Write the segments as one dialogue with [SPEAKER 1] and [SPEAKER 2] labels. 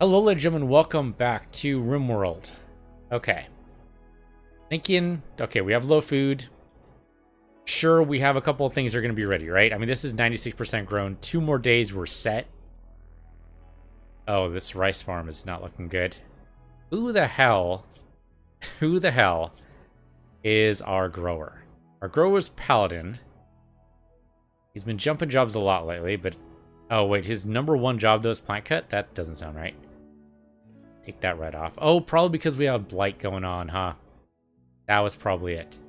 [SPEAKER 1] Hello, ladies and gentlemen. Welcome back to Rimworld. Okay. Okay, we have low food. Sure, we have a couple of things that are going to be ready, right? I mean, this is 96% grown. 2 more days, we're set. Oh, this rice farm is not looking good. Who the hell is our grower? Our grower's Paladin. He's been jumping jobs a lot lately, but... Oh, wait, his number 1 job, though, is plant cut? That doesn't sound right. Take that right off. Oh, probably because we have blight going on, huh? That was probably it.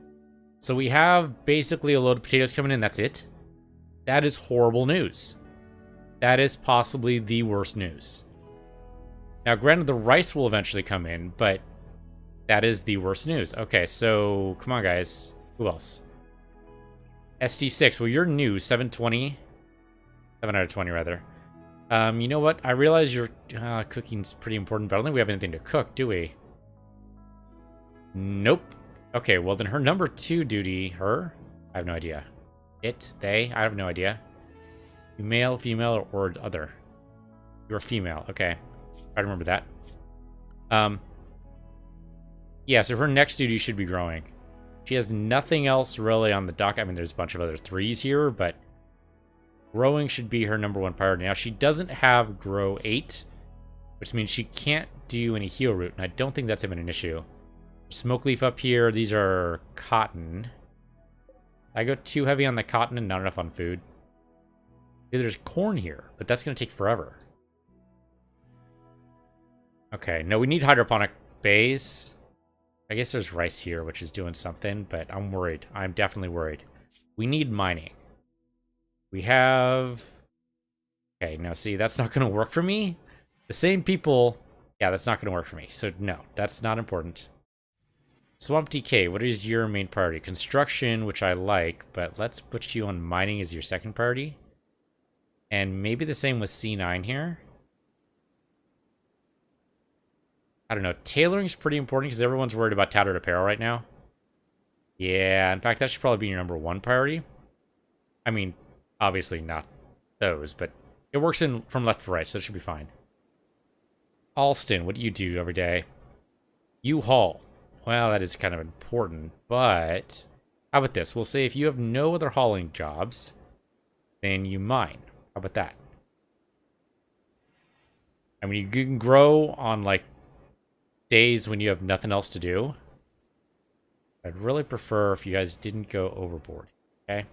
[SPEAKER 1] So we have basically a load of potatoes coming in. That's it. That is horrible news. That is possibly the worst news. Now, granted, the rice will eventually come in, but that is the worst news. Okay, so come on, guys. Who else? ST6. Well, you're new. 720. 7 out of 20, rather. You know what? I realize your cooking's pretty important, but I don't think we have anything to cook, do we? Nope. Okay, well then her number 2 duty, her? I have no idea. It, they, I have no idea. Male, female, or other. You're female, okay. I remember that. Yeah, so her next duty should be growing. She has nothing else really on the dock. I mean, there's a bunch of other 3s here, but growing should be her number 1 priority. Now, she doesn't have grow 8, which means she can't do any heal root, and I don't think that's even an issue. Smoke leaf up here. These are cotton. I go too heavy on the cotton and not enough on food. Yeah, there's corn here, but that's going to take forever. Okay, no, we need hydroponic bays. I guess there's rice here, which is doing something, but I'm worried. I'm definitely worried. We need mining. We have... Okay, no, see, that's not going to work for me. The same people... Yeah, that's not going to work for me. So, no, that's not important. Swamp DK, what is your main priority? Construction, which I like, but let's put you on mining as your second priority. And maybe the same with C9 here. I don't know. Tailoring's pretty important because everyone's worried about tattered apparel right now. Yeah, in fact, that should probably be your number 1 priority. I mean, obviously not those, but it works in from left to right, so it should be fine. Alston, what do you do every day? U-Haul. Well, that is kind of important, but how about this? We'll say if you have no other hauling jobs, then you mine. How about that? I mean, you can grow on, like, days when you have nothing else to do. I'd really prefer if you guys didn't go overboard, okay?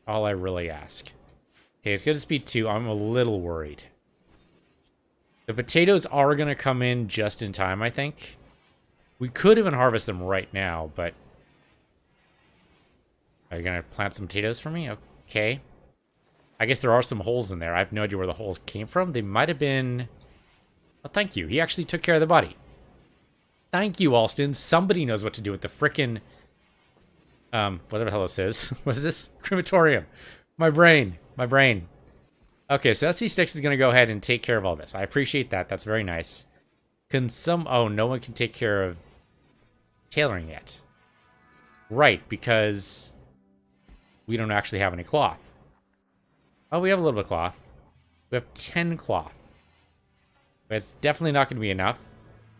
[SPEAKER 1] All I really ask. Okay, it's good to speed 2. I'm a little worried. The potatoes are going to come in just in time, I think. We could even harvest them right now, but... Are you going to plant some potatoes for me? Okay. I guess there are some holes in there. I have no idea where the holes came from. They might have been... Oh, thank you. He actually took care of the body. Thank you, Alston. Somebody knows what to do with the frickin'... whatever the hell this is. What is this? Crematorium. My brain. My brain. Okay, so SC6 is going to go ahead and take care of all this. I appreciate that. That's very nice. Oh, no one can take care of tailoring yet. Right, because we don't actually have any cloth. Oh, we have a little bit of cloth. We have 10 cloth. But it's definitely not going to be enough.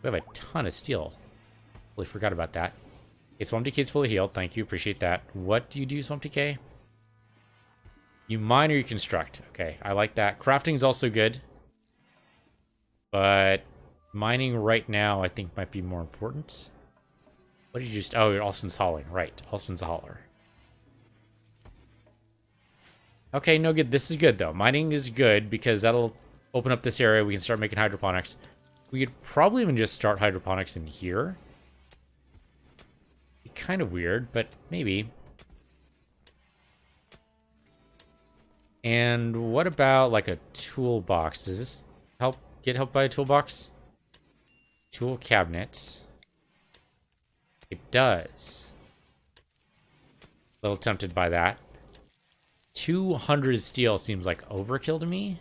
[SPEAKER 1] We have a ton of steel. Totally forgot about that. Okay, Swamp DK is fully healed. Thank you. Appreciate that. What do you do, Swamp DK? You mine or you construct. Okay, I like that. Crafting is also good. But mining right now, I think, might be more important. What did you just... Oh, Alston's hauling. Right. Alston's a hauler. Okay, no good. This is good, though. Mining is good because that'll open up this area. We can start making hydroponics. We could probably even just start hydroponics in here. Be kind of weird, but maybe. And what about, like, a toolbox? Does this get helped by a toolbox? Tool cabinet. It does. A little tempted by that. 200 steel seems like overkill to me.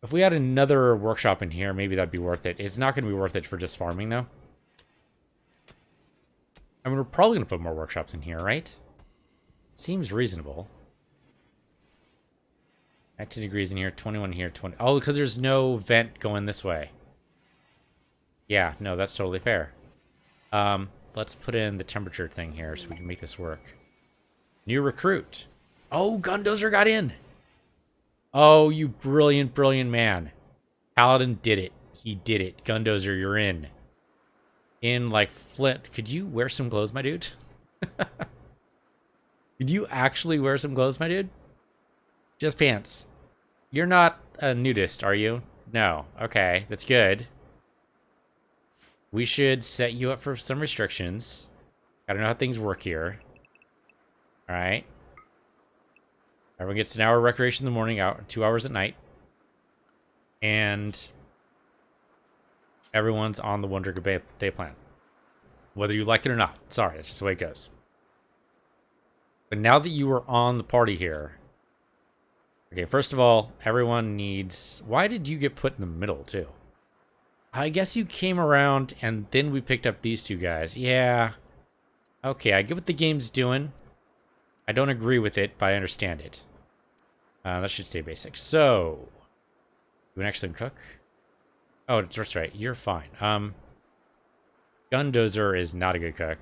[SPEAKER 1] If we had another workshop in here, maybe that'd be worth it. It's not going to be worth it for just farming, though. I mean, we're probably going to put more workshops in here, right? Seems reasonable. 19 degrees in here, 21 here, 20. Oh, because there's no vent going this way. Yeah, no, that's totally fair. Let's put in the temperature thing here so we can make this work. New recruit. Oh, Gundozer got in. Oh, you brilliant, brilliant man. Paladin did it. He did it. Gundozer, you're in. In like Flint. Could you wear some clothes, my dude? Could you actually wear some clothes, my dude? Just pants. You're not a nudist, are you? No. Okay, that's good. We should set you up for some restrictions. Gotta know how things work here. Alright. Everyone gets an hour of recreation in the morning, 2 hours at night. And everyone's on the 1 drink a day plan. Whether you like it or not. Sorry, that's just the way it goes. But now that you are on the party here... Okay, first of all, everyone needs... Why did you get put in the middle, too? I guess you came around, and then we picked up these two guys. Yeah. Okay, I get what the game's doing. I don't agree with it, but I understand it. That should stay basic. So... You an excellent cook? Oh, that's right. You're fine. Gundozer is not a good cook.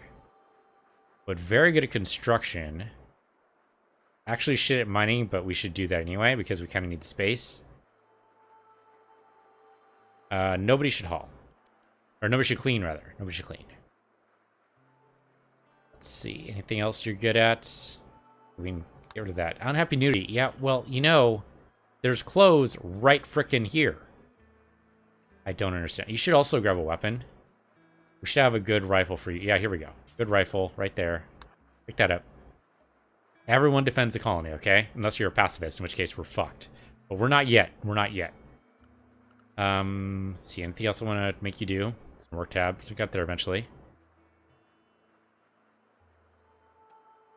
[SPEAKER 1] But very good at construction. Actually shit at mining, but we should do that anyway, because we kind of need the space. Nobody should haul. Or nobody should clean, rather. Nobody should clean. Let's see. Anything else you're good at? We can get rid of that. Unhappy nudity. Yeah, well, you know, there's clothes right frickin' here. I don't understand. You should also grab a weapon. We should have a good rifle for you. Yeah, here we go. Good rifle right there. Pick that up. Everyone defends the colony, okay? Unless you're a pacifist, in which case we're fucked. But we're not yet. We're not yet. Let's see. Anything else I want to make you do? Some work tab. We got there eventually.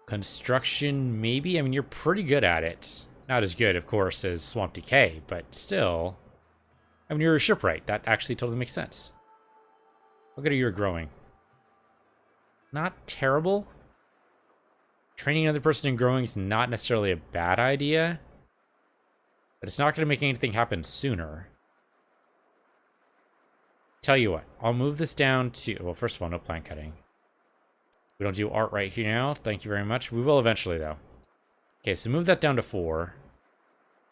[SPEAKER 1] Construction, maybe? I mean, you're pretty good at it. Not as good, of course, as Swamp Decay, but still. I mean, you're a shipwright. That actually totally makes sense. What good are you growing? Not terrible. Training another person in growing is not necessarily a bad idea. But it's not going to make anything happen sooner. Tell you what, I'll move this down to... Well, first of all, no plant cutting. We don't do art right here now. Thank you very much. We will eventually, though. Okay, so move that down to 4.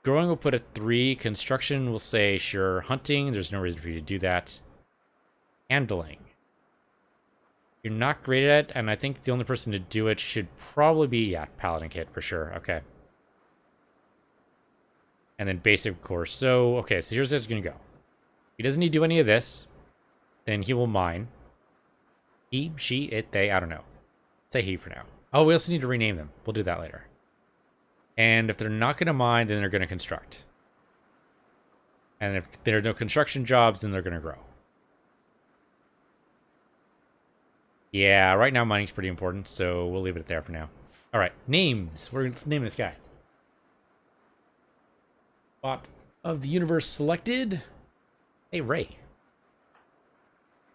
[SPEAKER 1] Growing we'll put at 3. Construction will say, sure. Hunting, there's no reason for you to do that. Handling. You're not great at it, and I think the only person to do it should probably be, yeah, Paladin Kit, for sure. Okay. And then basic, of course. So, okay, so here's how it's going to go. He doesn't need to do any of this. Then he will mine. He, she, it, they, I don't know. Say he for now. Oh, we also need to rename them. We'll do that later. And if they're not going to mine, then they're going to construct. And if there are no construction jobs, then they're going to grow. Yeah, right now mining's pretty important, so we'll leave it there for now. All right, names. We're going to name this guy. Bot of the universe selected. Hey, Ray.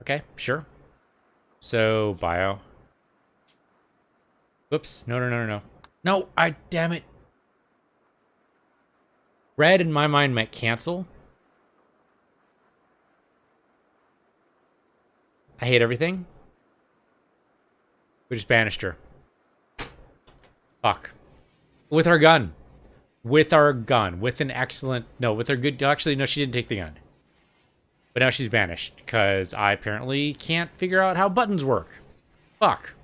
[SPEAKER 1] Okay, sure. So, bio. Whoops. No. No, damn it. Red in my mind meant cancel. I hate everything. We just banished her. Fuck. With our gun. With our gun. With an excellent... No, with her good... Actually, no, she didn't take the gun. But now she's banished. Because I apparently can't figure out how buttons work. Fuck.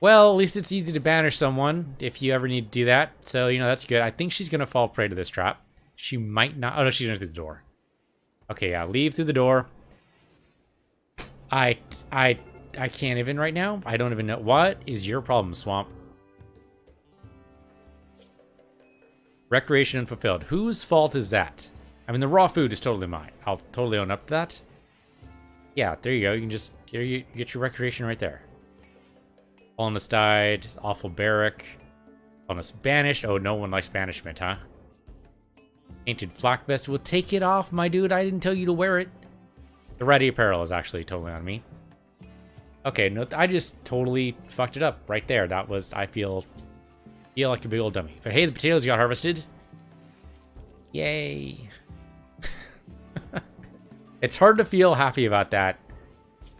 [SPEAKER 1] Well, at least it's easy to banish someone if you ever need to do that. So, you know, that's good. I think she's going to fall prey to this trap. She might not... Oh, no, she's going through the door. Okay, yeah, leave through the door. I can't even right now. I don't even know. What is your problem, Swamp? Recreation unfulfilled. Whose fault is that? I mean, the raw food is totally mine. I'll totally own up to that. Yeah, there you go. You can just you get your recreation right there. Colonist died. Awful barrack. Colonist banished. Oh, no one likes banishment, huh? Painted flak vest. We'll take it off, my dude. I didn't tell you to wear it. The ready apparel is actually totally on me. Okay, no, I just totally fucked it up right there. That was, I feel like a big old dummy. But hey, the potatoes got harvested. Yay. It's hard to feel happy about that.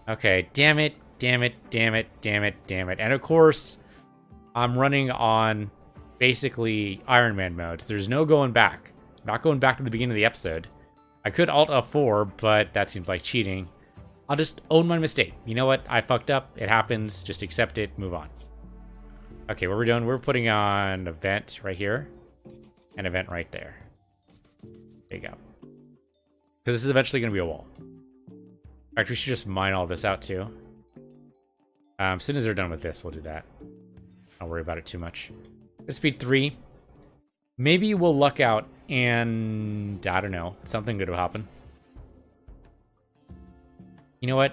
[SPEAKER 1] Okay, damn it, damn it, damn it, damn it, damn it. And of course, I'm running on basically Iron Man mode, so there's no going back. Not going back to the beginning of the episode. I could Alt F4, but that seems like cheating. I'll just own my mistake. You know what? I fucked up. It happens. Just accept it. Move on. Okay, what we're doing, we're putting on a vent right here. And a vent right there. There you go. Because this is eventually going to be a wall. In fact, we should just mine all this out too. As soon as they're done with this, we'll do that. Don't worry about it too much. Speed 3. Maybe we'll luck out and, I don't know, something good will happen. You know what?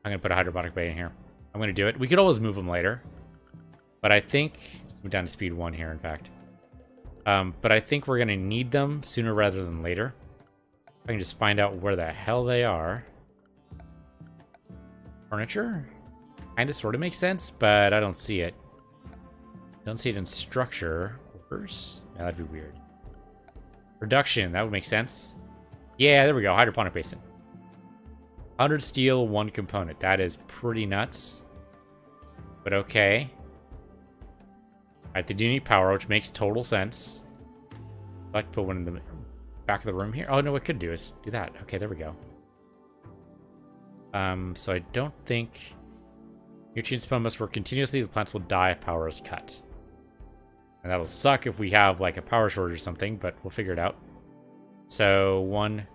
[SPEAKER 1] I'm going to put a hydroponic bay in here. I'm going to do it. We could always move them later. But I think... Let's move down to speed 1 here, in fact. But I think we're going to need them sooner rather than later. I can just find out where the hell they are. Furniture? Kind of sort of makes sense, but I don't see it. Don't see it in structure. Orders? Yeah, that'd be weird. Production, that would make sense. Yeah, there we go. Hydroponic basin. 100 steel, 1 component. That is pretty nuts. But okay. Alright, they do need power, which makes total sense. I'd like to put one in the back of the room here. Oh, no, what I could do is do that. Okay, there we go. So I don't think... Nutrients must work continuously. The plants will die if power is cut. And that'll suck if we have, like, a power shortage or something, but we'll figure it out. So, 1,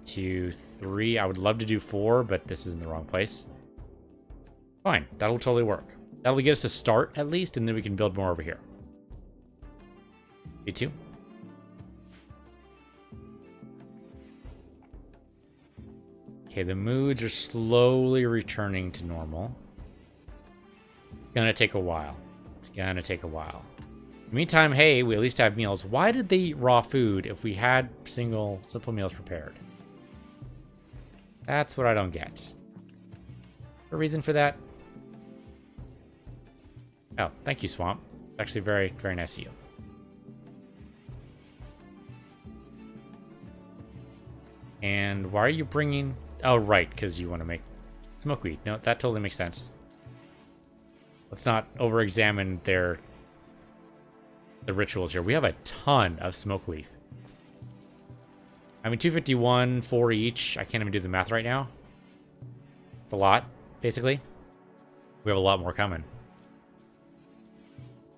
[SPEAKER 1] 2, 3. I would love to do 4, but this is in the wrong place. Fine. That'll totally work. That'll get us to start, at least, and then we can build more over here. B2. Okay, the moods are slowly returning to normal. Gonna take a while. It's gonna take a while. In the meantime, hey, we at least have meals. Why did they eat raw food if we had simple meals prepared? That's what I don't get. A reason for that? Oh, thank you, Swamp. Actually, very, very nice of you. And why are you bringing... Oh, right, because you want to make smokeweed. No, that totally makes sense. Let's not over-examine the rituals here. We have a ton of smoke leaf. I mean, 251, 4 each. I can't even do the math right now. It's a lot, basically. We have a lot more coming.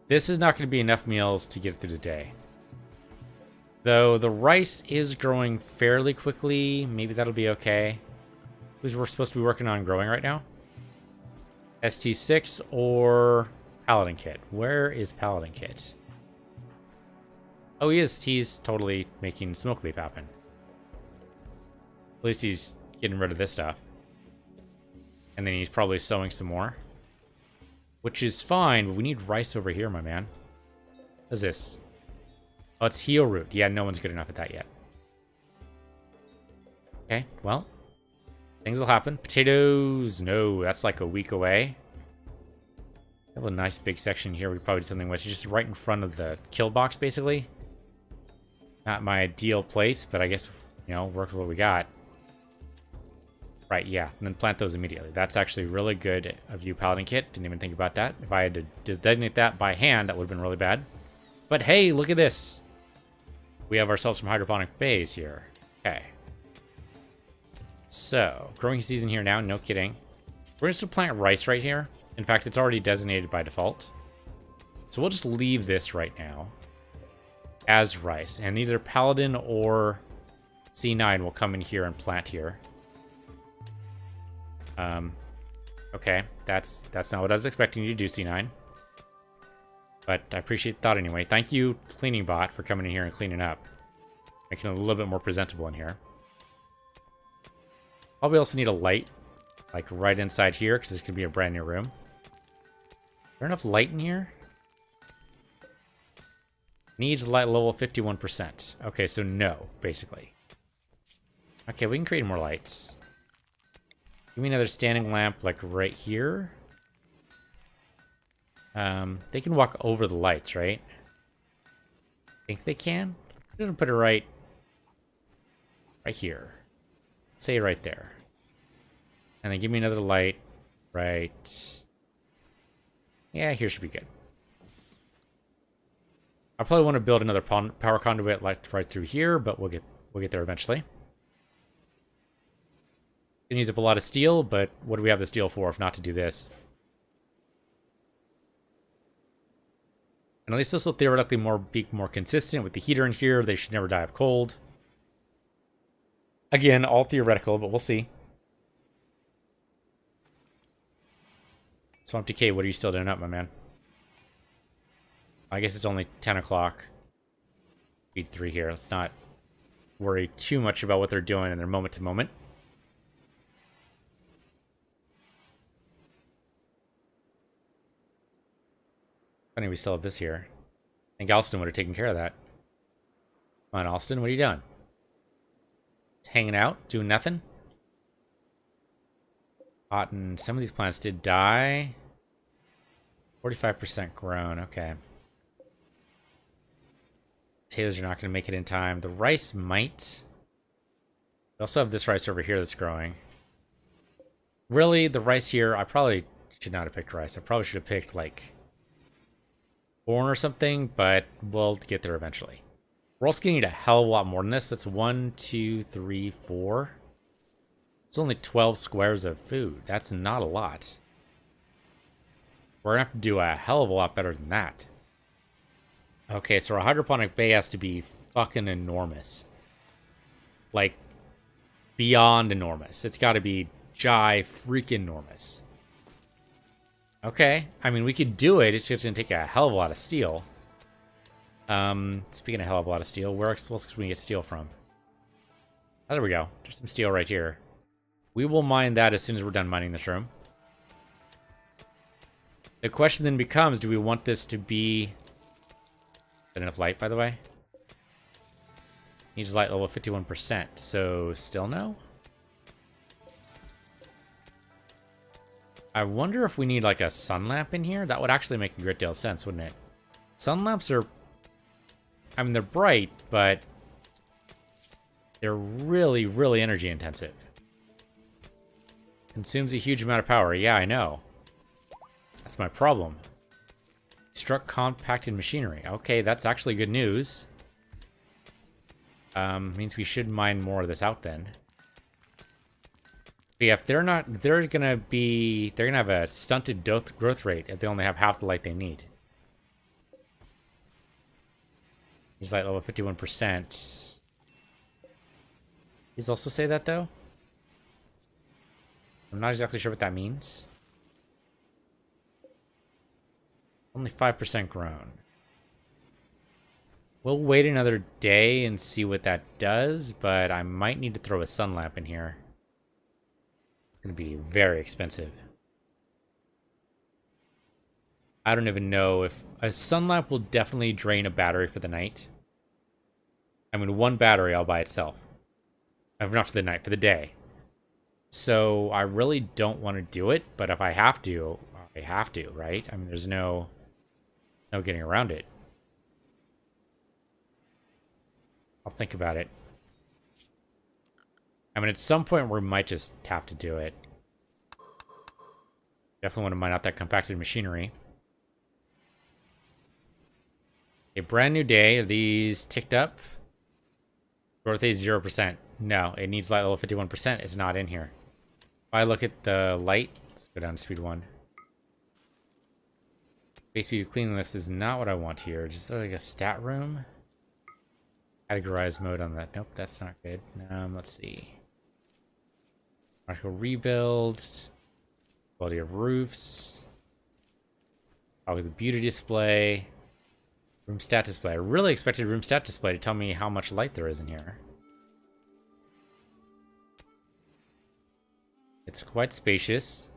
[SPEAKER 1] This is not going to be enough meals to get through the day. Though the rice is growing fairly quickly. Maybe that'll be okay. Who's we're supposed to be working on growing right now? ST6 or Paladin Kit? Where is Paladin Kit? Oh, he is. He's totally making smoke leaf happen. At least he's getting rid of this stuff. And then he's probably sowing some more. Which is fine, but we need rice over here, my man. What's this? Oh, it's heel root. Yeah, no one's good enough at that yet. Okay, well. Things will happen. Potatoes, no, that's like a week away. We have a nice big section here we probably do something with. Just right in front of the kill box, basically. Not my ideal place, but I guess, you know, work with what we got. Right, yeah, and then plant those immediately. That's actually really good of you, Paladin Kit. Didn't even think about that. If I had to designate that by hand, that would have been really bad. But hey, look at this. We have ourselves some hydroponic bays here. Okay. So, growing season here now, no kidding. We're just going to plant rice right here. In fact, it's already designated by default. So we'll just leave this right now as rice. And either Paladin or C9 will come in here and plant here. Okay, that's not what I was expecting you to do, C9. But I appreciate the thought anyway. Thank you, Cleaning Bot, for coming in here and cleaning up. Making it a little bit more presentable in here. Probably also need a light, like right inside here, because this could be a brand new room. Is there enough light in here? Needs light level 51%. Okay, so no, basically. Okay, we can create more lights. Give me another standing lamp, like, right here. They can walk over the lights, right? Think they can? I'm gonna put it right here. Say right there. And then give me another light right... Yeah, here should be good. I probably want to build another power conduit like right through here, but we'll get there eventually. Gonna use up a lot of steel, but what do we have the steel for if not to do this? And at least this will theoretically be more consistent with the heater in here. They should never die of cold. Again, all theoretical, but we'll see. Swamp Decay, what are you still doing up, my man? I guess it's only 10 o'clock. Feed 3 here. Let's not worry too much about what they're doing in their moment to moment. Funny, we still have this here. I think Alston would have taken care of that. Come on, Alston, what are you doing? It's hanging out, doing nothing? Cotton. Some of these plants did die. 45% grown. Okay. Potatoes are not going to make it in time. The rice might. We also have this rice over here that's growing. Really, the rice here, I probably should not have picked rice. I probably should have picked, like, corn or something, but we'll get there eventually. We're also going to need a hell of a lot more than this. That's 1, 2, 3, 4. It's only 12 squares of food. That's not a lot. We're going to have to do a hell of a lot better than that. Okay, so our hydroponic bay has to be fucking enormous. Like, beyond enormous. It's got to be freaking enormous. Okay, I mean, we could do it. It's just going to take a hell of a lot of steel. Speaking of hell of a lot of steel, where else can we get steel from? Oh, there we go. There's some steel right here. We will mine that as soon as we're done mining this room. The question then becomes, do we want this to be... Is that enough light, by the way? Needs light level 51%, so still no? I wonder if we need like a sun lamp in here? That would actually make a great deal of sense, wouldn't it? Sun lamps are... I mean, they're bright, but... they're really, really energy intensive. Consumes a huge amount of power. Yeah, I know. That's my problem. Struck compacted machinery. Okay, that's actually good news. Means we should mine more of this out then. But yeah, if they're not, they're gonna have a stunted growth rate if they only have half the light they need. He's light level 51%. He's also say that though? I'm not exactly sure what that means. Only 5% grown. We'll wait another day and see what that does, but I might need to throw a sun lamp in here. It's going to be very expensive. I don't even know if... a sun lamp will definitely drain a battery for the night. I mean, one battery all by itself. Not for the night, for the day. So I really don't want to do it, but if I have to, I have to, right? I mean, there's no getting around it. I'll think about it. I mean, at some point we might just have to do it. Definitely want to mine out that compacted machinery. A brand new day. Are these ticked up? Growth is 0%. No, it needs light level 51%. It's not in here. If I look at the light, let's go down to speed 1. Base speed cleanliness is not what I want here. Just like a stat room. Categorize mode on that. Nope, that's not good. Let's see. Particle rebuild. Quality of roofs. Probably the beauty display. Room stat display. I really expected room stat display to tell me how much light there is in here. It's quite spacious.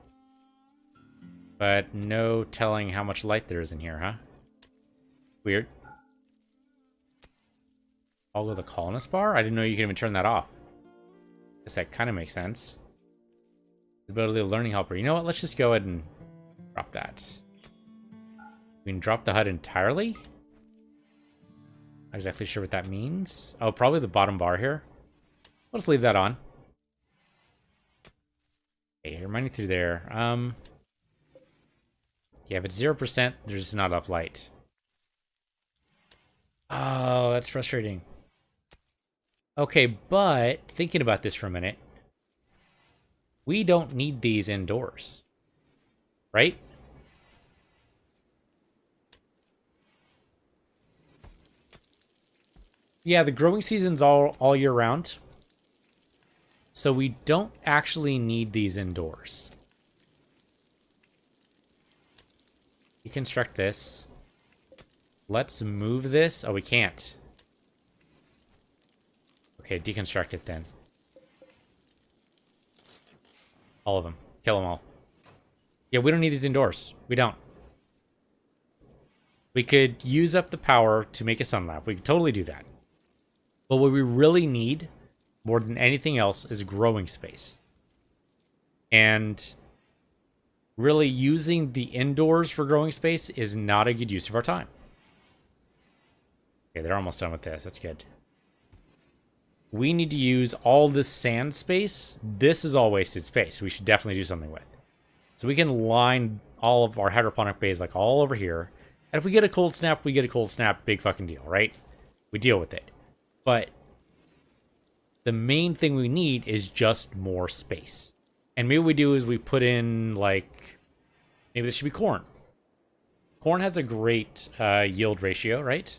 [SPEAKER 1] But no telling how much light there is in here, huh? Weird. Toggle the colonist bar? I didn't know you could even turn that off. Guess that kind of makes sense. Ability of learning helper. You know what? Let's just go ahead and drop that. We can drop the HUD entirely? Not exactly sure what that means. Oh, probably the bottom bar here. Let's leave that on. Okay, you're mining through there. Yeah, if it's 0%, there's just not enough light. Oh, that's frustrating. Okay, but thinking about this for a minute, we don't need these indoors, right? Yeah, the growing season's all year round. So we don't actually need these indoors. Deconstruct this. Let's move this. Oh, we can't. Okay, deconstruct it then. All of them. Kill them all. Yeah, we don't need these indoors. We don't. We could use up the power to make a sun lab. We could totally do that. But what we really need, more than anything else, is growing space. And really using the indoors for growing space is not a good use of our time. Okay, they're almost done with this. That's good. We need to use all this sand space. This is all wasted space. We should definitely do something with. So we can line all of our hydroponic bays like all over here. And if we get a cold snap, we get a cold snap. Big fucking deal, right? We deal with it. But the main thing we need is just more space. And maybe what we do is we put in, like, maybe this should be corn. Corn has a great yield ratio, right?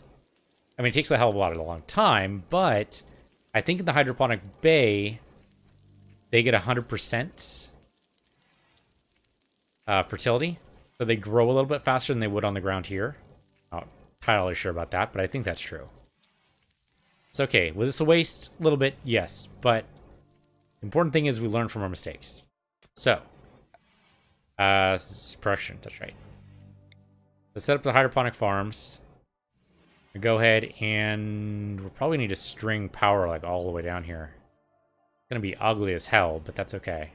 [SPEAKER 1] I mean, it takes a hell of a long time, but I think in the hydroponic bay, they get 100% fertility. So they grow a little bit faster than they would on the ground here. Not entirely sure about that, but I think that's true. It's okay. Was this a waste? A little bit, yes. But the important thing is we learn from our mistakes. So, suppression, that's right. Let's set up the hydroponic farms. We'll go ahead and we'll probably need to string power like all the way down here. It's going to be ugly as hell, but that's okay.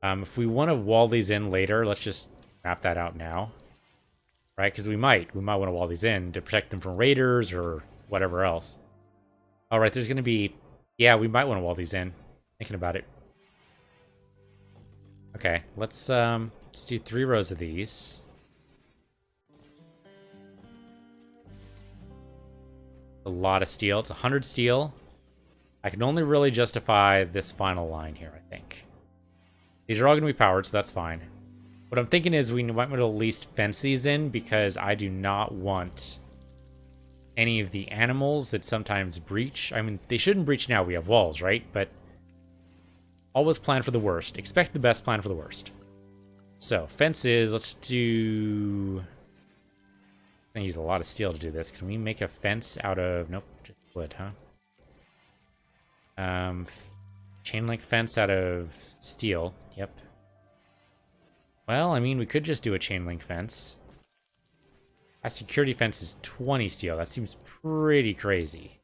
[SPEAKER 1] If we want to wall these in later, let's just map that out now. Right? Because we might want to wall these in to protect them from raiders or whatever else. All right, there's going to be... Yeah, we might want to wall these in. Thinking about it. Okay, let's do 3 rows of these. A lot of steel. It's 100 steel. I can only really justify this final line here, I think. These are all going to be powered, so that's fine. What I'm thinking is we might want to at least fence these in because I do not want any of the animals that sometimes breach. I mean, they shouldn't breach now. We have walls, right? But always plan for the worst. Expect the best, plan for the worst. So, fences. Let's do... I'm going to use a lot of steel to do this. Can we make a fence out of... Nope, just wood, huh? Chain link fence out of steel. Yep. Well, I mean, we could just do a chain link fence. Our security fence is 20 steel. That seems pretty crazy.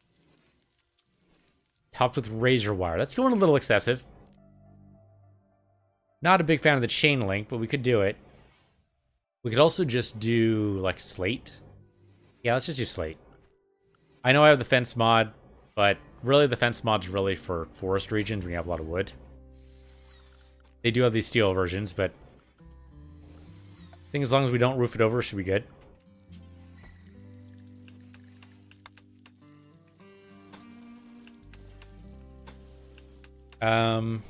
[SPEAKER 1] Topped with razor wire. That's going a little excessive. Not a big fan of the chain link, but we could do it. We could also just do, like, slate. Yeah, let's just do slate. I know I have the fence mod, but really the fence mod's really for forest regions when you have a lot of wood. They do have these steel versions, but I think as long as we don't roof it over, it should be good. Hold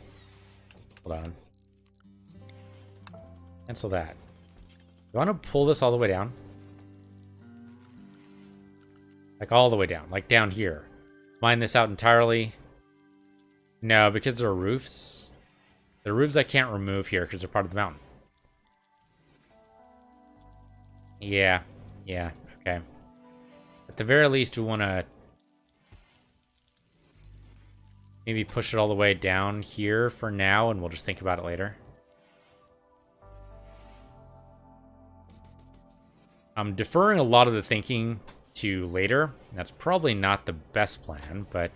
[SPEAKER 1] on. Cancel that. You want to pull this all the way down? Like all the way down, like down here. Mine this out entirely. No, because there are roofs. The roofs I can't remove here because they're part of the mountain. Yeah, okay. At the very least, we want to maybe push it all the way down here for now, and we'll just think about it later. I'm deferring a lot of the thinking to later. That's probably not the best plan, but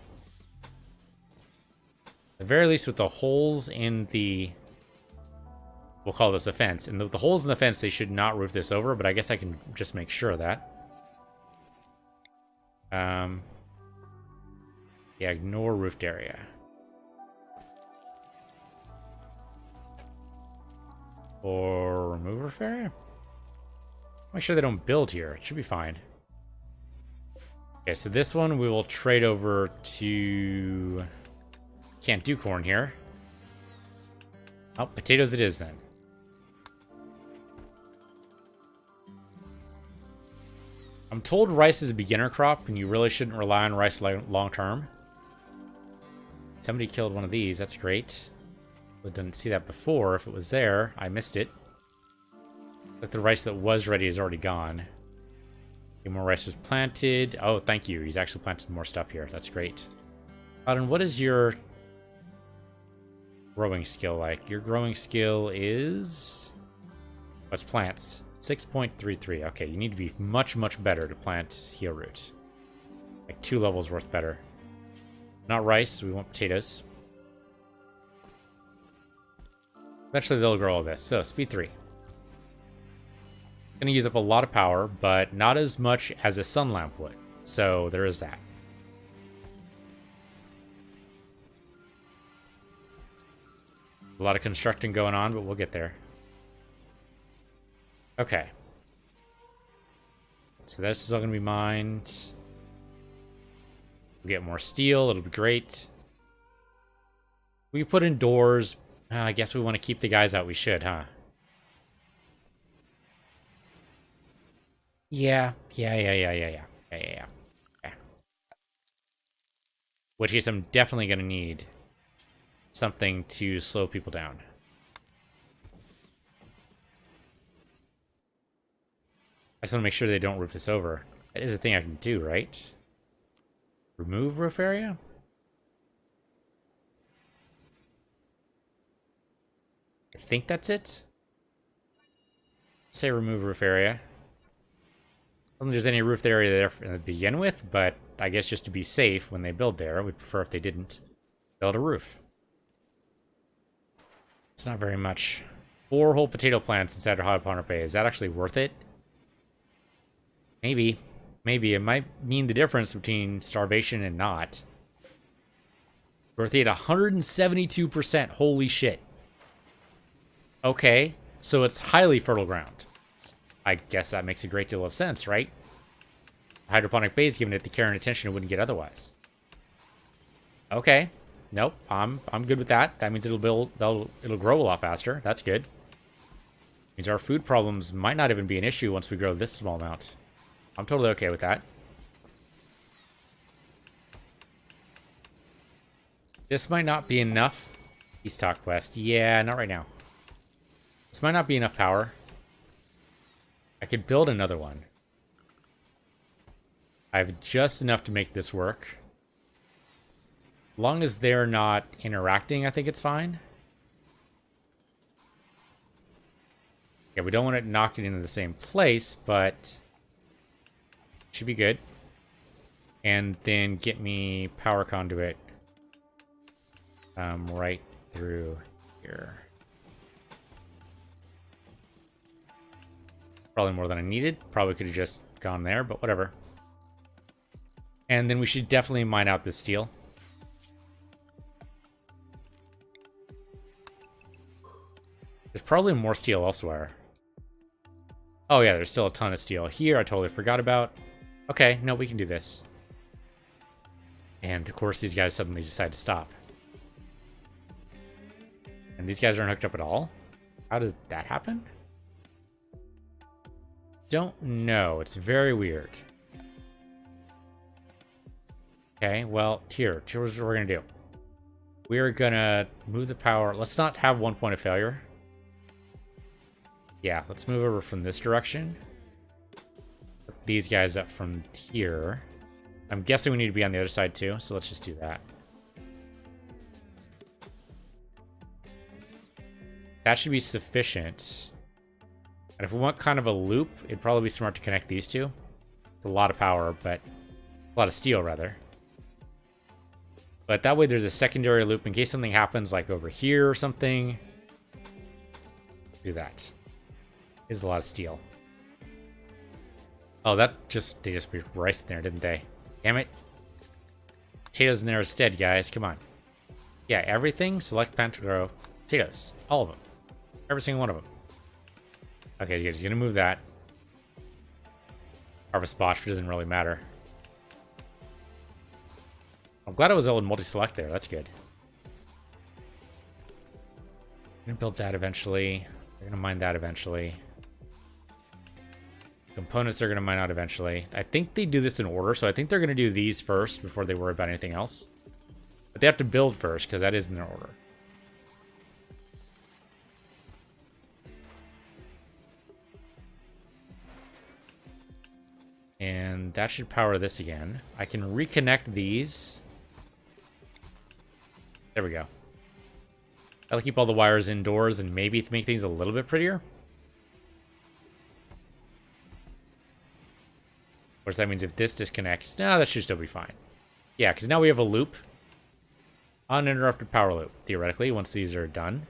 [SPEAKER 1] At the very least, with the holes in the... We'll call this a fence. And the holes in the fence, they should not roof this over, but I guess I can just make sure of that. Yeah, ignore roofed area. Or remove roof area? Make sure they don't build here. It should be fine. Okay, so this one we will trade over to... Can't do corn here. Oh, potatoes it is then. I'm told rice is a beginner crop, and you really shouldn't rely on rice long term. Somebody killed one of these. That's great. I didn't see that before. If it was there, I missed it. Like the rice that was ready is already gone. Okay, more rice was planted. Oh, thank you. He's actually planted more stuff here. That's great. Auden, what is your growing skill like? Your growing skill is... What's plants? 6.33. Okay, you need to be much, much better to plant heel root. Like 2 levels worth better. Not rice, we want potatoes. Eventually they'll grow all this. So, speed 3. Gonna use up a lot of power, but not as much as a sun lamp would. So, there is that. A lot of constructing going on, but we'll get there. Okay. So this is all going to be mined. We'll get more steel. It'll be great. We put in doors. I guess we want to keep the guys out. We should, huh? Yeah. Yeah. Which case I'm definitely going to need something to slow people down. I just want to make sure they don't roof this over. That is a thing I can do, right? Remove roof area? I think that's it. Let's say remove roof area. I don't think there's any roof area there to begin with, but I guess just to be safe when they build there, we'd prefer if they didn't build a roof. It's not very much. 4 whole potato plants inside our hydroponic bay. Is that actually worth it? Maybe. Maybe. It might mean the difference between starvation and not. Growth rate 172%. Holy shit. Okay. So it's highly fertile ground. I guess that makes a great deal of sense, right? Hydroponic base giving it the care and attention it wouldn't get otherwise. Okay. Nope. I'm good with that. That means it'll grow a lot faster. That's good. Means our food problems might not even be an issue once we grow this small amount. I'm totally okay with that. This might not be enough. East Talk Quest. Yeah, not right now. This might not be enough power. I could build another one. I have just enough to make this work. As long as they're not interacting, I think it's fine. Yeah, we don't want it knocking into the same place, but... should be good. And then get me power conduit right through here. Probably more than I needed. Probably could have just gone there, but whatever. And then we should definitely mine out this steel. There's probably more steel elsewhere. Oh yeah, there's still a ton of steel here. I totally forgot about. Okay, no, we can do this. And of course, these guys suddenly decide to stop. And these guys aren't hooked up at all? How does that happen? Don't know. It's very weird. Okay, well, here's what we're going to do. We're going to move the power. Let's not have one point of failure. Yeah, let's move over from this direction. Put these guys up from here. I'm guessing we need to be on the other side too, so let's just do that. That should be sufficient. And if we want kind of a loop, it'd probably be smart to connect these two. It's a lot of power, but a lot of steel rather. But that way there's a secondary loop in case something happens like over here or something. Do that. Is a lot of steel. Oh, they just put rice in there, didn't they? Damn it. Potatoes in there instead, guys. Come on. Yeah, everything. Select plant to grow. Potatoes. All of them. Every single one of them. Okay, he's gonna move that. Harvest botch doesn't really matter. I'm glad I was able to multi-select there. That's good. I'm gonna build that eventually. They're gonna mine that eventually. Components they're gonna mine out eventually. I think they do this in order, so I think they're gonna do these first before they worry about anything else. But they have to build first, because that is in their order. And that should power this again. I can reconnect these. There we go. That'll keep all the wires indoors and maybe make things a little bit prettier. Of course, that means if this disconnects, no, that should still be fine. Yeah, because now we have a loop. Uninterrupted power loop, theoretically, once these are done.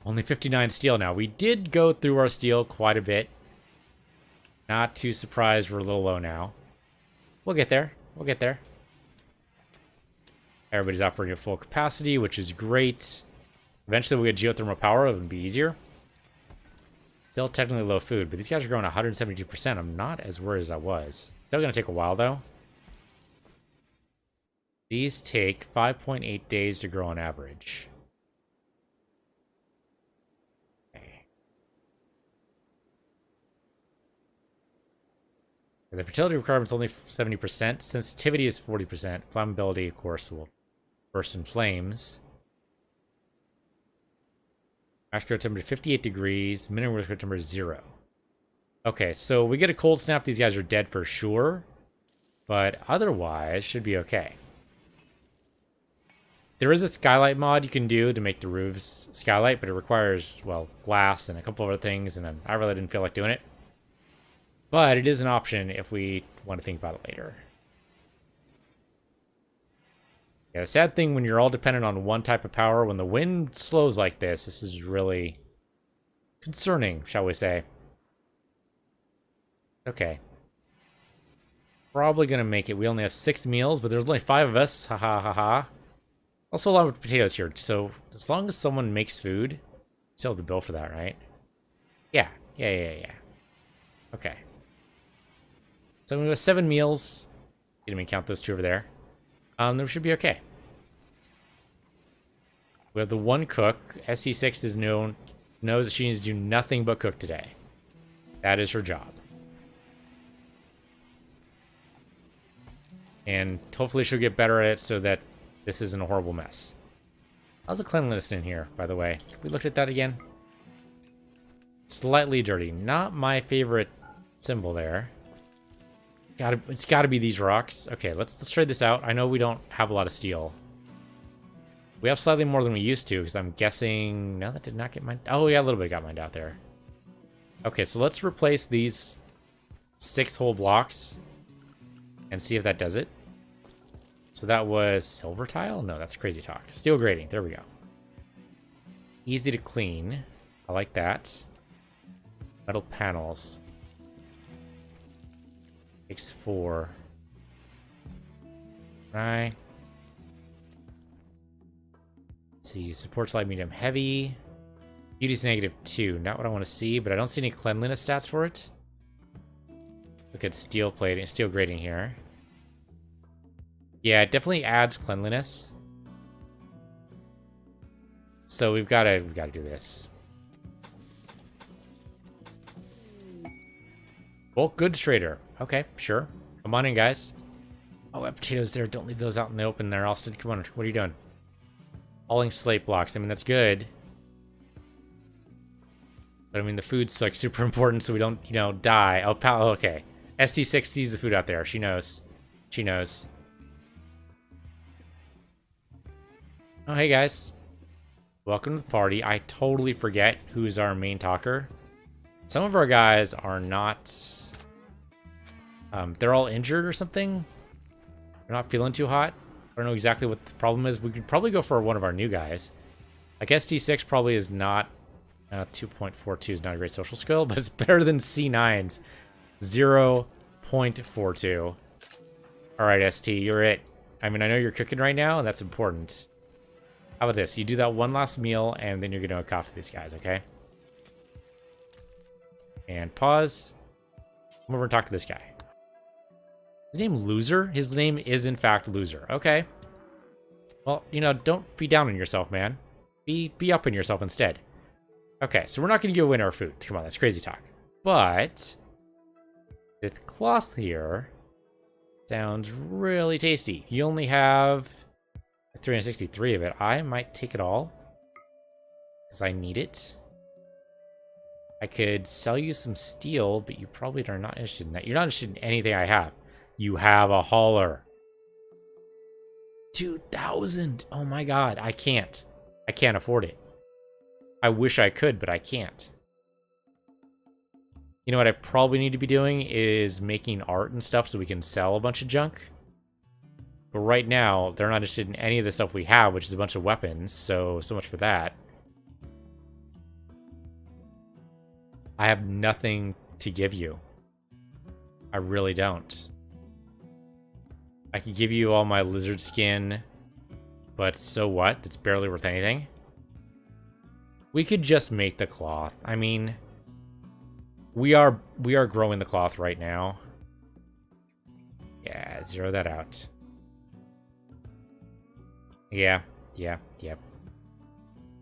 [SPEAKER 1] Only 59 steel now. We did go through our steel quite a bit. Not too surprised we're a little low now. We'll get there. We'll get there. Everybody's operating at full capacity, which is great. Eventually we'll get geothermal power. It'll be easier. Still technically low food, but these guys are growing 172%. I'm not as worried as I was. Still going to take a while, though. These take 5.8 days to grow on average. The fertility requirement is only 70%. Sensitivity is 40%. Flammability, of course, will burst in flames. Max growth temperature 58 degrees. Minimum growth temperature is 0. Okay, so we get a cold snap. These guys are dead for sure. But otherwise, should be okay. There is a skylight mod you can do to make the roofs skylight, but it requires, well, glass and a couple other things, and I really didn't feel like doing it. But it is an option if we want to think about it later. Yeah, the sad thing when you're all dependent on one type of power, when the wind slows like this is really concerning, shall we say. Okay. Probably going to make it. We only have 6 meals, but there's only 5 of us. Ha ha ha ha. Also a lot of potatoes here, so as long as someone makes food, you still have the bill for that, right? Yeah. Okay. So we have 7 meals. Didn't even count those 2 over there. There should be okay. We have the 1 cook. SC6 is knows that she needs to do nothing but cook today. That is her job. And hopefully she'll get better at it so that this isn't a horrible mess. How's the cleanliness in here, by the way? We looked at that again. Slightly dirty. Not my favorite symbol there. It's gotta be these rocks. Okay, let's trade this out. I know we don't have a lot of steel. We have slightly more than we used to, because I'm guessing... No, that did not get mined. Oh, yeah, a little bit got mined out there. Okay, so let's replace these 6 whole blocks and see if that does it. So that was silver tile? No, that's crazy talk. Steel grating. There we go. Easy to clean. I like that. Metal panels. Takes 4. Right. Let's see. Supports light, medium, heavy. Beauty's -2. Not what I want to see, but I don't see any cleanliness stats for it. Look at steel plating, steel grating here. Yeah, it definitely adds cleanliness. So we've got to do this. Bulk goods trader. Okay, sure. Come on in, guys. Oh, I have potatoes there. Don't leave those out in the open there, Austin. Come on. What are you doing? Hauling slate blocks. I mean, that's good. But I mean, the food's like super important so we don't, you know, die. Oh, pal. Okay. ST6 sees the food out there. She knows. She knows. Oh, hey, guys. Welcome to the party. I totally forget who's our main talker. Some of our guys are not... they're all injured or something. They're not feeling too hot. I don't know exactly what the problem is. We could probably go for one of our new guys. Like ST6 probably is not... 2.42 is not a great social skill, but it's better than C9's 0.42. Alright, ST, you're it. I mean, I know you're cooking right now, and that's important. How about this? You do that one last meal, and then you're going to coffee these guys, okay? And pause. Come over and talk to this guy. His name Loser? His name is, in fact, Loser. Okay. Well, you know, don't be down on yourself, man. Be up on yourself instead. Okay, so we're not going to give away our food. Come on, that's crazy talk. But with cloth here, sounds really tasty. You only have 363 of it. I might take it all because I need it. I could sell you some steel, but you probably are not interested in that. You're not interested in anything I have. You have a hauler. 2,000. Oh my god, I can't. I can't afford it. I wish I could, but I can't. You know what I probably need to be doing is making art and stuff so we can sell a bunch of junk. But right now, they're not interested in any of the stuff we have, which is a bunch of weapons, so much for that. I have nothing to give you. I really don't. I can give you all my lizard skin, but so what? That's barely worth anything. We could just make the cloth. I mean, we are growing the cloth right now. Yeah, zero that out. Yeah. I'm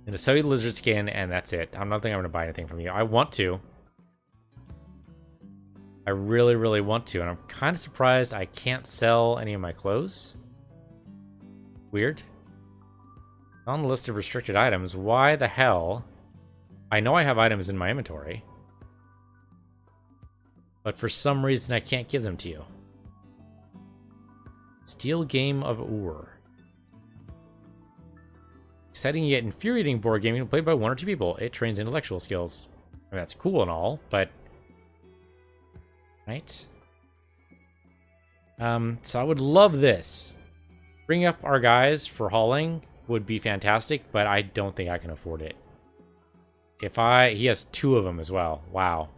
[SPEAKER 1] gonna sell you the lizard skin, and that's it. I don't think I'm gonna buy anything from you. I want to. I really, really want to, and I'm kind of surprised I can't sell any of my clothes. Weird. On the list of restricted items, why the hell? I know I have items in my inventory, but for some reason I can't give them to you. Steel Game of Ur. Exciting yet infuriating board game played by one or two people. It trains intellectual skills. I mean, that's cool and all, but... Right? So I would love this. Bring up our guys for hauling would be fantastic, but I don't think I can afford it. He has 2 of them as well. Wow.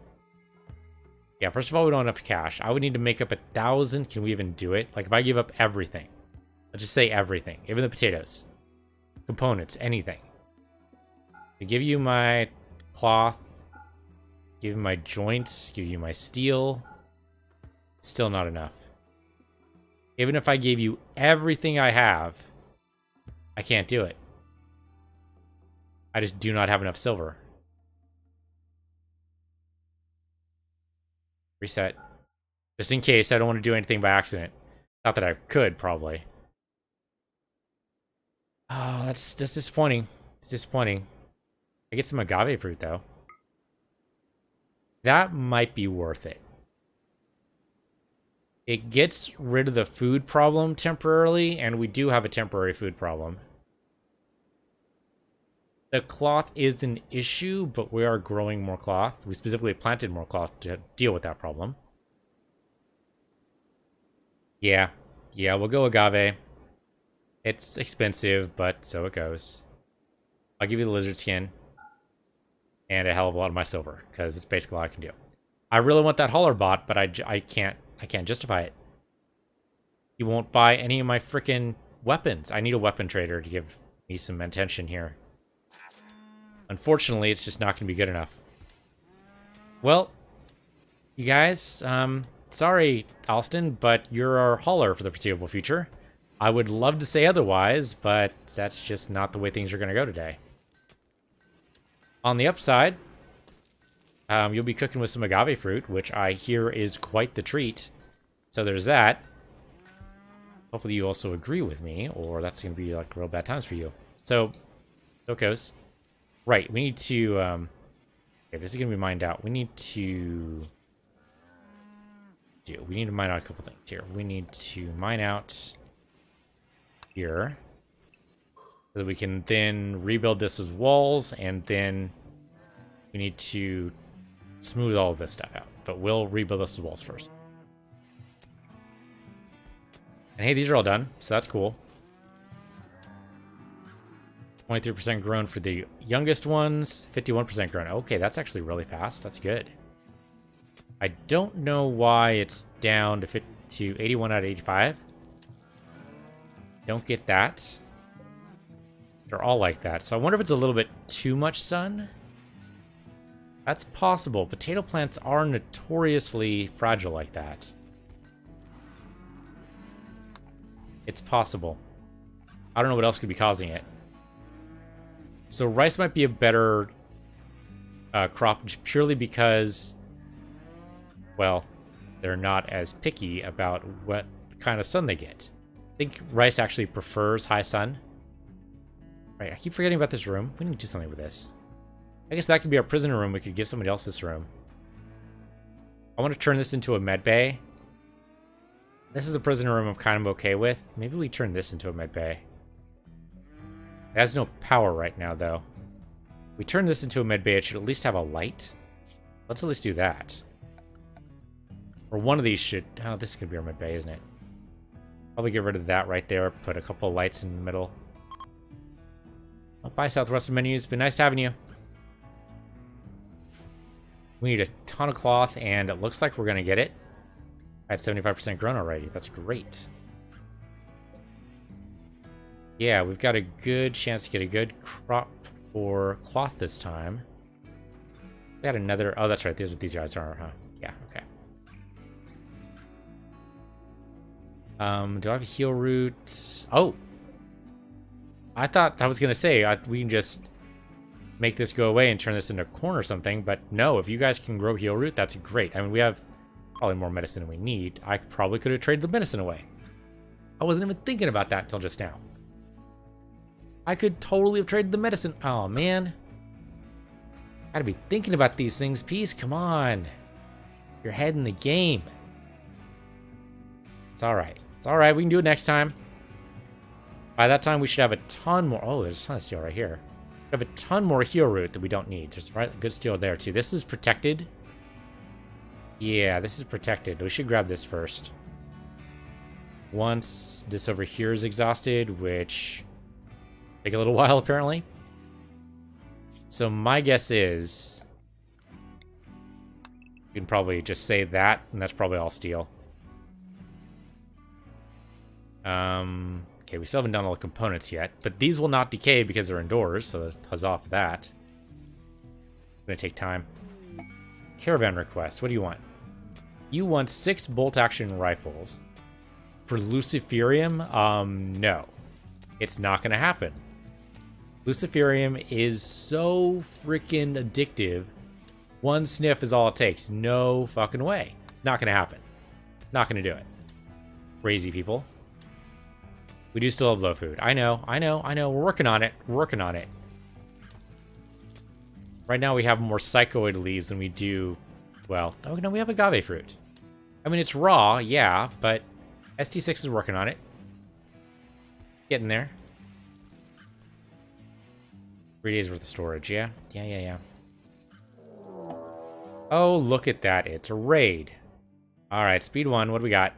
[SPEAKER 1] Yeah, first of all, we don't have enough cash. I would need to make up 1,000. Can we even do it? Like, if I give up everything. Let's just say everything. Even the potatoes. Components. Anything. I give you my cloth. Give you my joints. Give you my steel. Still not enough. Even if I gave you everything I have, I can't do it. I just do not have enough silver. Reset. Just in case I don't want to do anything by accident. Not that I could, probably. Oh, that's disappointing. It's disappointing. I get some agave fruit, though. That might be worth it. It gets rid of the food problem temporarily, and we do have a temporary food problem. The cloth is an issue, but we are growing more cloth. We specifically planted more cloth to deal with that problem. Yeah, we'll go agave. It's expensive, but so it goes. I'll give you the lizard skin. And a hell of a lot of my silver, because it's basically all I can do. I really want that hauler bot, but I can't justify it. He won't buy any of my freaking weapons. I need a weapon trader to give me some attention here. Unfortunately, it's just not going to be good enough. Well, you guys, sorry, Alston, but you're our hauler for the foreseeable future. I would love to say otherwise, but that's just not the way things are going to go today. On the upside, you'll be cooking with some agave fruit, which I hear is quite the treat. So there's that. Hopefully you also agree with me, or that's going to be like real bad times for you. So, Dokos. Right, we need to... okay, this is going to be mined out. We need to mine out a couple things here. We need to mine out here, so that we can then rebuild this as walls, and then we need to smooth all of this stuff out. But we'll rebuild this as walls first. And hey, these are all done, so that's cool. 23% grown for the youngest ones. 51% grown. Okay, that's actually really fast. That's good. I don't know why it's down to 81 out of 85. Don't get that. They're all like that. So I wonder if it's a little bit too much sun. That's possible. Potato plants are notoriously fragile like that. It's possible. I don't know what else could be causing it. So rice might be a better crop purely because, well, they're not as picky about what kind of sun they get. I think rice actually prefers high sun. Right, I keep forgetting about this room. We need to do something with this. I guess that could be our prisoner room. We could give somebody else this room. I want to turn this into a med bay. This is a prisoner room I'm kind of okay with. Maybe we turn this into a med bay. It has no power right now, though. We turn this into a med bay, it should at least have a light. Let's at least do that. Or one of these should... Oh, this could be our med bay, isn't it? Probably get rid of that right there. Put a couple of lights in the middle. Oh, bye, Southwestern Menus. Been nice having you. We need a ton of cloth, and it looks like we're going to get it. At 75% grown already. That's great. Yeah, we've got a good chance to get a good crop for cloth this time. We got another... Oh, that's right. These guys are, huh? Yeah, okay. Do I have a heal root? Oh! I thought I was going to say, we can just make this go away and turn this into corn or something, but no, if you guys can grow heal root, that's great. I mean, we have probably more medicine than we need. I probably could have traded the medicine away. I wasn't even thinking about that until just now. I could totally have traded the medicine. Oh, man. Gotta be thinking about these things, Peace. Come on. You're ahead in the game. It's alright. It's alright. We can do it next time. By that time, we should have a ton more. Oh, there's a ton of steel right here. We have a ton more heal root that we don't need. There's good steel there, too. This is protected. Yeah, this is protected. We should grab this first. Once this over here is exhausted, which... take a little while, apparently. So my guess is... you can probably just say that, and that's probably all steel. Okay, we still haven't done all the components yet, but these will not decay because they're indoors, so huzzah for that. It's gonna take time. Caravan request, what do you want? You want 6 bolt-action rifles. For Luciferium? No. It's not gonna happen. Luciferium is so freaking addictive. One sniff is all it takes. No fucking way. It's not gonna happen. Not gonna do it. Crazy people. We do still have low food. I know. We're working on it. Right now we have more psychoid leaves than we do... well, oh no, we have agave fruit. I mean, it's raw, yeah, but ST6 is working on it. Getting there. 3 days worth of storage, yeah? Yeah. Oh, look at that. It's a raid. Alright, speed 1. What do we got?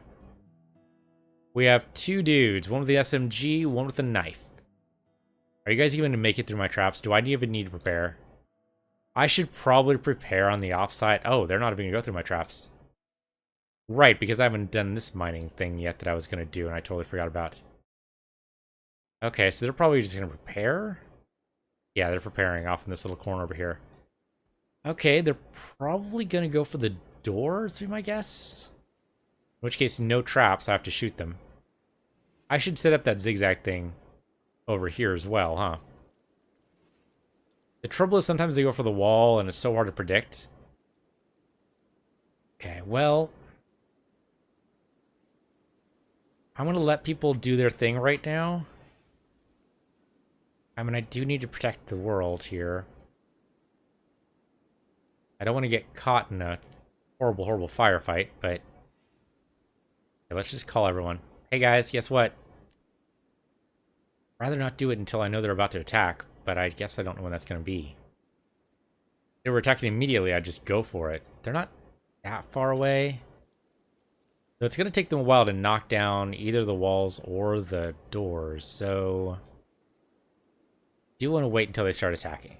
[SPEAKER 1] We have 2 dudes. One with the SMG, one with a knife. Are you guys even going to make it through my traps? Do I even need to prepare? I should probably prepare on the offside. Oh, they're not even going to go through my traps. Right, because I haven't done this mining thing yet that I was going to do, and I totally forgot about. Okay, so they're probably just going to prepare? Yeah, they're preparing off in this little corner over here. Okay, they're probably going to go for the doors, be my guess. In which case, no traps, I have to shoot them. I should set up that zigzag thing over here as well, huh? The trouble is sometimes they go for the wall, and it's so hard to predict. Okay, well... I'm going to let people do their thing right now. I mean, I do need to protect the world here. I don't want to get caught in a horrible, horrible firefight, but... okay, let's just call everyone. Hey guys, guess what? I'd rather not do it until I know they're about to attack, but I guess I don't know when that's going to be. If they were attacking immediately, I'd just go for it. They're not that far away. So it's going to take them a while to knock down either the walls or the doors, so... do want to wait until they start attacking.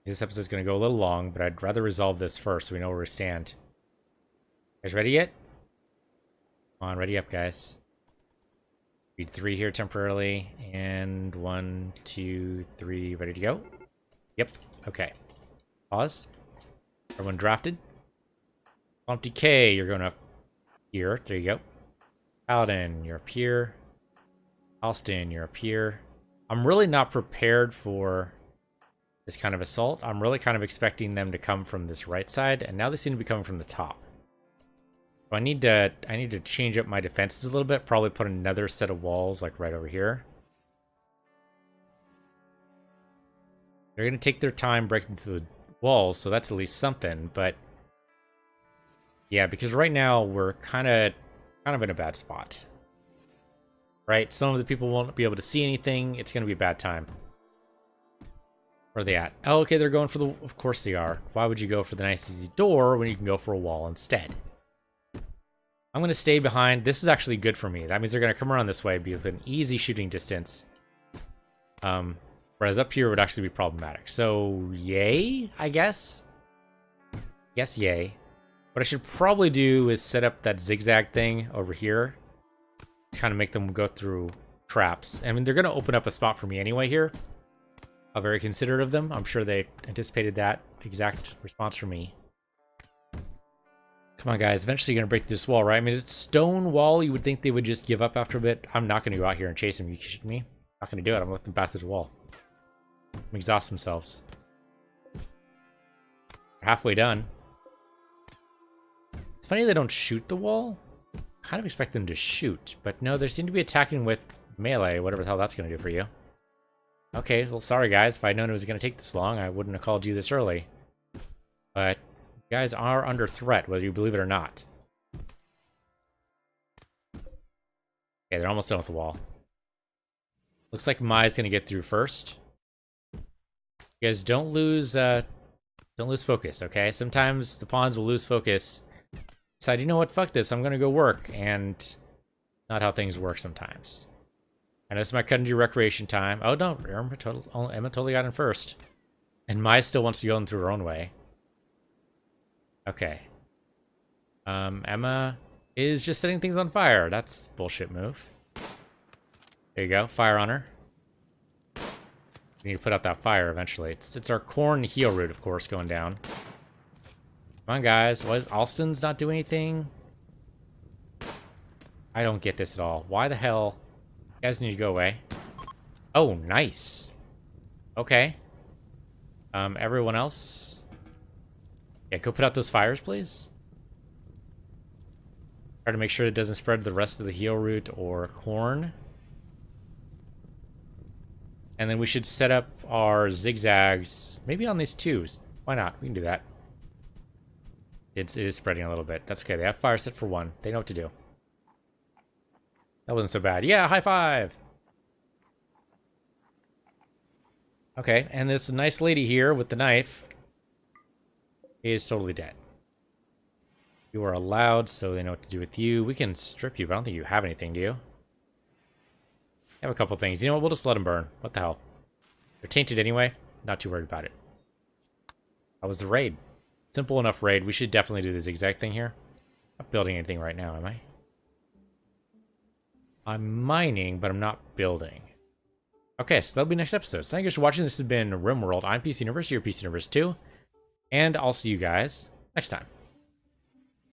[SPEAKER 1] This episode's going to go a little long, but I'd rather resolve this first so we know where we stand. You guys ready yet? Come on, ready up, guys. Read 3 here temporarily, and 1, 2, 3, ready to go? Yep, okay. Pause. Everyone drafted. Bumpty K, you're going up here. There you go. Paladin, you're up here. Alston, you're up here. I'm really not prepared for this kind of assault. I'm really kind of expecting them to come from this right side, and now they seem to be coming from the top. So I need to change up my defenses a little bit. Probably put another set of walls like right over here. They're gonna take their time breaking through the walls, so that's at least something. But yeah, because right now we're kind of in a bad spot. Right? Some of the people won't be able to see anything. It's gonna be a bad time. Where are they at? Oh, okay, they're going for the... Of course they are. Why would you go for the nice easy door when you can go for a wall instead? I'm going to stay behind. This is actually good for me. That means they're going to come around this way, be within easy shooting distance. Whereas up here would actually be problematic. So, yay, I guess? Yes, yay. What I should probably do is set up that zigzag thing over here. To kind of make them go through traps. I mean, they're going to open up a spot for me anyway here. I'm very considerate of them. I'm sure they anticipated that exact response from me. Come on, guys. Eventually you're going to break this wall, right? I mean, it's a stone wall. You would think they would just give up after a bit. I'm not going to go out here and chase them. You kidding me? Not going to do it. I'm going to let them pass through the wall. Exhaust themselves. They're halfway done. It's funny they don't shoot the wall. Kind of expect them to shoot. But no, they seem to be attacking with melee, whatever the hell that's going to do for you. Okay, well, sorry guys. If I'd known it was going to take this long, I wouldn't have called you this early. But you guys are under threat, whether you believe it or not. Okay, they're almost done with the wall. Looks like Mai's going to get through first. You guys don't lose focus, okay? Sometimes the pawns will lose focus. Decide, you know what, fuck this, I'm going to go work. And not how things work sometimes. I know this might cut into your recreation time. Oh, no, Emma totally got in first. And Mai still wants to go in through her own way. Okay. Emma is just setting things on fire. That's a bullshit move. There you go, fire on her. We need to put out that fire eventually. It's our corn heel root, of course, going down. Come on, guys. What is Alston's not doing anything? I don't get this at all. Why the hell? You guys need to go away. Oh, nice. Okay. Everyone else? Yeah, go put out those fires, please. Try to make sure it doesn't spread to the rest of the heel root or corn. And then we should set up our zigzags, maybe on these twos. Why not? We can do that. It is spreading a little bit. That's okay. They have fire set for 1. They know what to do. That wasn't so bad. Yeah, high five! Okay, and this nice lady here with the knife is totally dead. You are allowed, so they know what to do with you. We can strip you, but I don't think you have anything, do you? I have a couple things. You know what? We'll just let them burn. What the hell? They're tainted anyway. Not too worried about it. That was the raid. Simple enough raid. We should definitely do the zigzag thing here. I'm not building anything right now, am I? I'm mining, but I'm not building. Okay, so that'll be next episode. So thank you guys for watching. This has been Rimworld. I'm PC Universe, you're PC Universe 2. And I'll see you guys next time.